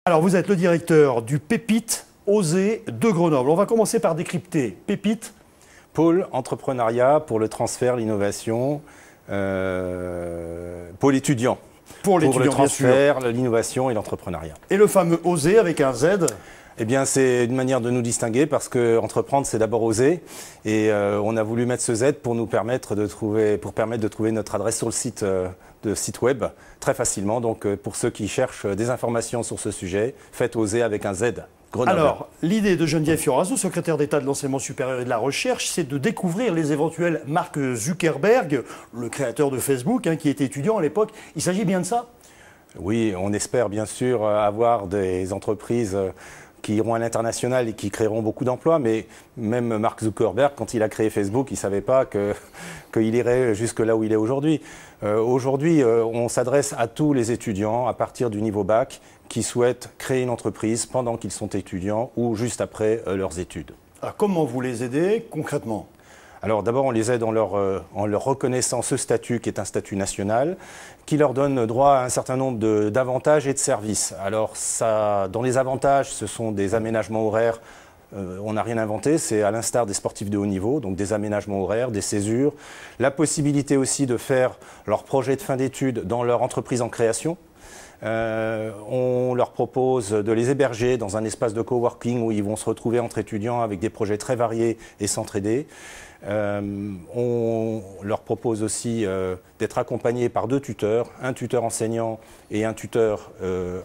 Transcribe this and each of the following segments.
Alors, vous êtes le directeur du Pépite Osez de Grenoble. On va commencer par décrypter Pépite. Pôle entrepreneuriat pour le transfert, l'innovation, pôle étudiant. Pour le transfert, l'innovation et l'entrepreneuriat. Et le fameux Osez avec un Z? Eh bien, c'est une manière de nous distinguer parce que entreprendre, c'est d'abord oser. Et on a voulu mettre ce Z pour nous permettre de trouver notre adresse sur le site web très facilement. Donc, pour ceux qui cherchent des informations sur ce sujet, faites Oser avec un Z. Grenoble. Alors, l'idée de Geneviève Fioraso, secrétaire d'État de l'enseignement supérieur et de la recherche, c'est de découvrir les éventuels Mark Zuckerberg, le créateur de Facebook, qui était étudiant à l'époque. Il s'agit bien de ça? Oui, on espère bien sûr avoir des entreprises qui iront à l'international et qui créeront beaucoup d'emplois, mais même Mark Zuckerberg, quand il a créé Facebook, il ne savait pas qu'il irait jusque là où il est aujourd'hui. Aujourd'hui, on s'adresse à tous les étudiants à partir du niveau bac qui souhaitent créer une entreprise pendant qu'ils sont étudiants ou juste après leurs études. Alors, comment vous les aidez concrètement ? Alors d'abord, on les aide en leur reconnaissant ce statut qui est un statut national, qui leur donne droit à un certain nombre d'avantages et de services. Alors dans les avantages, ce sont des aménagements horaires. On n'a rien inventé, c'est à l'instar des sportifs de haut niveau, donc des aménagements horaires, des césures, la possibilité aussi de faire leur projet de fin d'études dans leur entreprise en création. On leur propose de les héberger dans un espace de coworking où ils vont se retrouver entre étudiants avec des projets très variés et s'entraider. On leur propose aussi d'être accompagnés par 2 tuteurs, un tuteur enseignant et un tuteur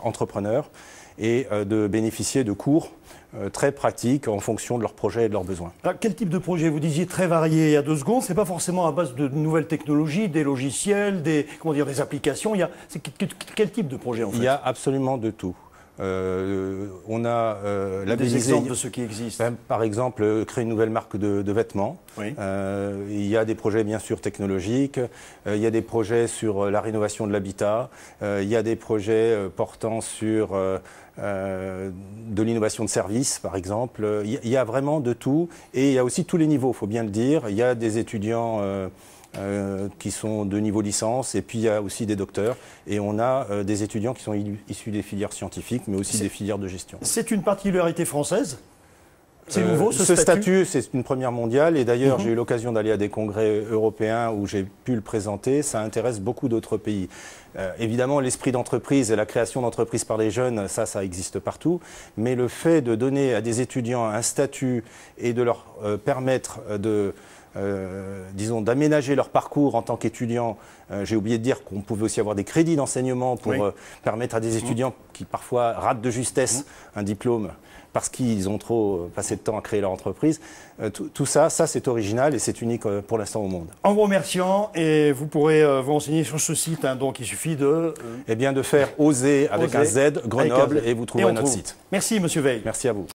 entrepreneur, et de bénéficier de cours très pratiques en fonction de leurs projets et de leurs besoins. Alors, quel type de projet? Vous disiez très varié il y a 2 secondes. Ce n'est pas forcément à base de nouvelles technologies, des logiciels, des applications. Quel type de projet en fait? Il y a absolument de tout. On a des exemples de ce qui existe. Par exemple, créer une nouvelle marque de vêtements. Oui. Il y a des projets bien sûr technologiques, il y a des projets sur la rénovation de l'habitat, il y a des projets portant sur de l'innovation de services par exemple. Il y a vraiment de tout et il y a aussi tous les niveaux, il faut bien le dire. Il y a des étudiants qui sont de niveau licence, et puis il y a aussi des docteurs, et on a des étudiants qui sont issus des filières scientifiques, mais aussi des filières de gestion. C'est une particularité française? C'est nouveau ce statut, c'est une première mondiale, et d'ailleurs j'ai eu l'occasion d'aller à des congrès européens où j'ai pu le présenter. Ça intéresse beaucoup d'autres pays. Évidemment, l'esprit d'entreprise et la création d'entreprises par les jeunes, ça existe partout, mais le fait de donner à des étudiants un statut et de leur permettre disons, d'aménager leur parcours en tant qu'étudiants. J'ai oublié de dire qu'on pouvait aussi avoir des crédits d'enseignement pour permettre à des étudiants qui parfois ratent de justesse un diplôme parce qu'ils ont trop passé de temps à créer leur entreprise. Tout ça c'est original et c'est unique pour l'instant au monde. En vous remerciant, et vous pourrez vous renseigner sur ce site, donc il suffit de... Eh bien de faire Oser avec un Z, Grenoble, et vous trouverez notre site. Merci Monsieur Veil. Merci à vous.